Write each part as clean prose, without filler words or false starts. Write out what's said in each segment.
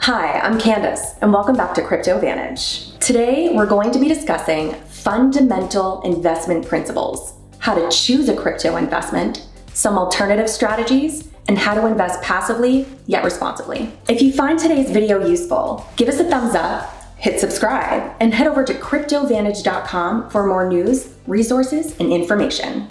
Hi, I'm Candice, and welcome back to Crypto Vantage. Today, we're going to be discussing fundamental investment principles, how to choose a crypto investment, some alternative strategies, and how to invest passively yet responsibly. If you find today's video useful, give us a thumbs up, hit subscribe, and head over to cryptovantage.com for more news, resources, and information.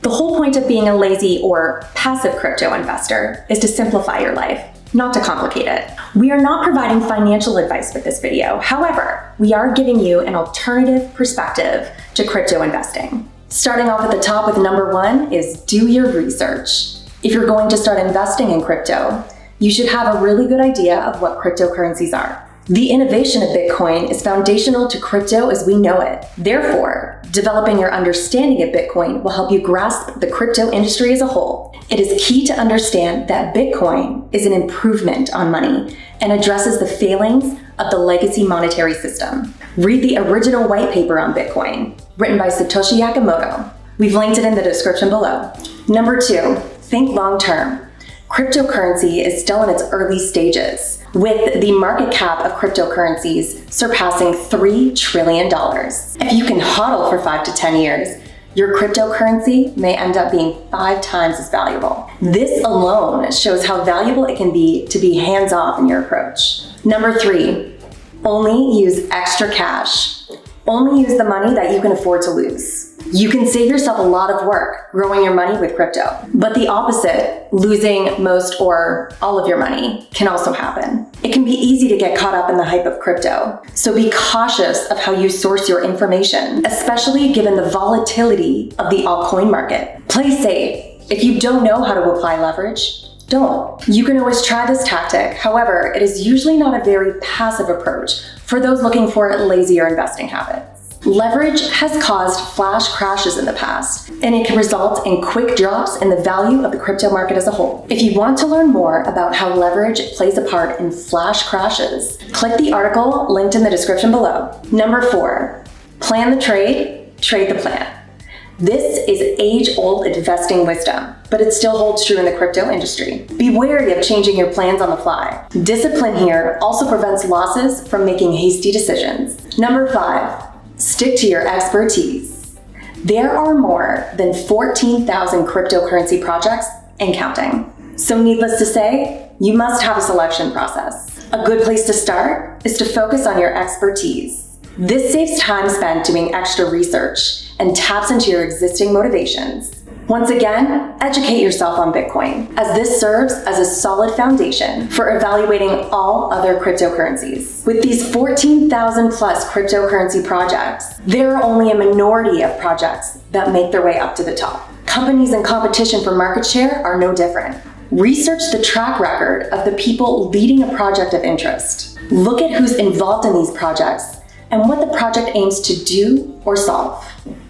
The whole point of being a lazy or passive crypto investor is to simplify your life, not to complicate it. We are not providing financial advice with this video. However, we are giving you an alternative perspective to crypto investing. Starting off at the top with number one is do your research. If you're going to start investing in crypto, you should have a really good idea of what cryptocurrencies are. The innovation of Bitcoin is foundational to crypto as we know it. Therefore, developing your understanding of Bitcoin will help you grasp the crypto industry as a whole. It is key to understand that Bitcoin is an improvement on money and addresses the failings of the legacy monetary system. Read the original white paper on Bitcoin, written by Satoshi Nakamoto. We've linked it in the description below. Number two, think long term. Cryptocurrency is still in its early stages, with the market cap of cryptocurrencies surpassing $3 trillion. If you can hodl for 5 to 10 years, your cryptocurrency may end up being 5 times as valuable. This alone shows how valuable it can be to be hands-off in your approach. Number three, only use extra cash. Only use the money that you can afford to lose. You can save yourself a lot of work growing your money with crypto, but the opposite, losing most or all of your money, can also happen. It can be easy to get caught up in the hype of crypto, so be cautious of how you source your information, especially given the volatility of the altcoin market. Play safe. If you don't know how to apply leverage, don't. You can always try this tactic. However, it is usually not a very passive approach for those looking for lazier investing habits. Leverage has caused flash crashes in the past, and it can result in quick drops in the value of the crypto market as a whole. If you want to learn more about how leverage plays a part in flash crashes, click the article linked in the description below. Number four, plan the trade, trade the plan. This is age-old investing wisdom, but it still holds true in the crypto industry. Be wary of changing your plans on the fly. Discipline here also prevents losses from making hasty decisions. Number five, stick to your expertise. There are more than 14,000 cryptocurrency projects and counting. So needless to say, you must have a selection process. A good place to start is to focus on your expertise. This saves time spent doing extra research and taps into your existing motivations. Once again, educate yourself on Bitcoin, as this serves as a solid foundation for evaluating all other cryptocurrencies. With these 14,000 plus cryptocurrency projects, there are only a minority of projects that make their way up to the top. Companies in competition for market share are no different. Research the track record of the people leading a project of interest. Look at who's involved in these projects and what the project aims to do or solve.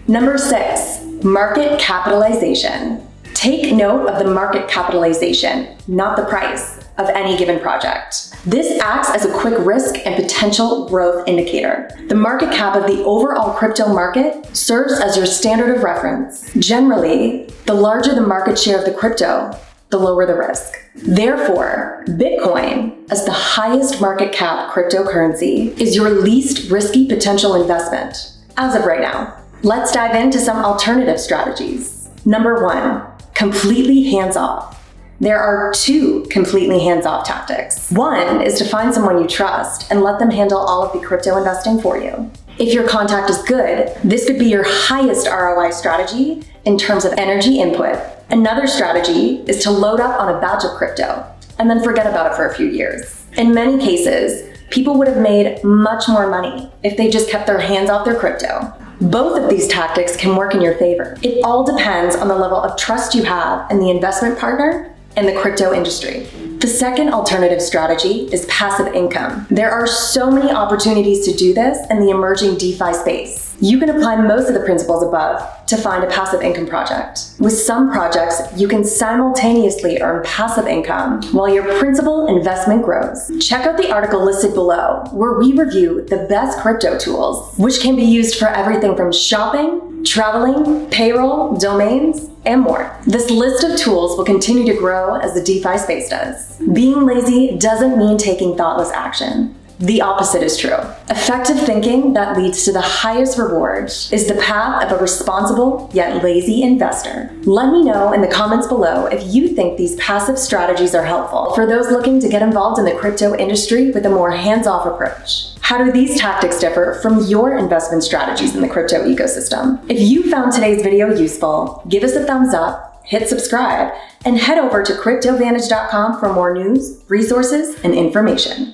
Number six, market capitalization. Take note of the market capitalization, not the price, of any given project. This acts as a quick risk and potential growth indicator. The market cap of the overall crypto market serves as your standard of reference. Generally, the larger the market share of the crypto, the lower the risk. Therefore, Bitcoin, as the highest market cap cryptocurrency, is your least risky potential investment, as of right now. Let's dive into some alternative strategies. Number one, completely hands-off. There are two completely hands-off tactics. One is to find someone you trust and let them handle all of the crypto investing for you. If your contact is good, this could be your highest ROI strategy in terms of energy input. Another strategy is to load up on a batch of crypto and then forget about it for a few years. In many cases, people would have made much more money if they just kept their hands off their crypto. Both of these tactics can work in your favor. It all depends on the level of trust you have in the investment partner and the crypto industry. The second alternative strategy is passive income. There are so many opportunities to do this in the emerging DeFi space. You can apply most of the principles above to find a passive income project. With some projects, you can simultaneously earn passive income while your principal investment grows. Check out the article listed below, where we review the best crypto tools, which can be used for everything from shopping traveling, payroll, domains, and more. This list of tools will continue to grow as the DeFi space does. Being lazy doesn't mean taking thoughtless action. The opposite is true. Effective thinking that leads to the highest reward is the path of a responsible yet lazy investor. Let me know in the comments below if you think these passive strategies are helpful for those looking to get involved in the crypto industry with a more hands-off approach. How do these tactics differ from your investment strategies in the crypto ecosystem? If you found today's video useful, give us a thumbs up, hit subscribe, and head over to cryptovantage.com for more news, resources, and information.